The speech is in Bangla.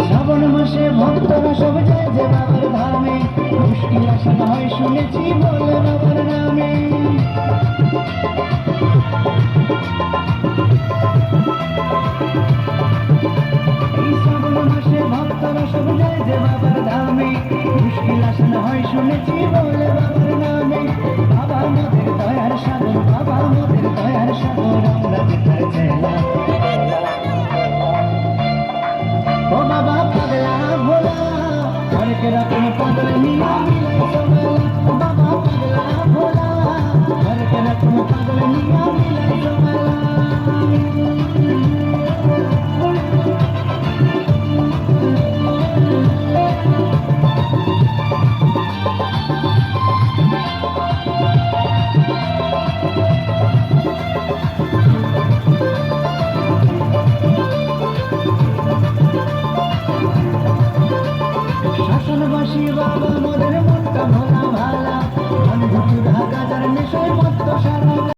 শ্রাবণ মাসে ভক্তরা সব যায় যে বাবার ধামে, মুশকিল আসান হয় শুনেছি বলে বাবার নামে। এই শ্রাবণ মাসে ভক্তরা সব যায় যে বাবার ধামে, মুশকিল আসান হয় শুনেছি বলে বাবার নামে। বাবা মোদের দয়ার সাগর, বাবা মোদের দয়ার সাগর, আমরা যেতার চেলা। ও বাবা পাগলা ভোলা, হরেক রকম পাগল নিয়ে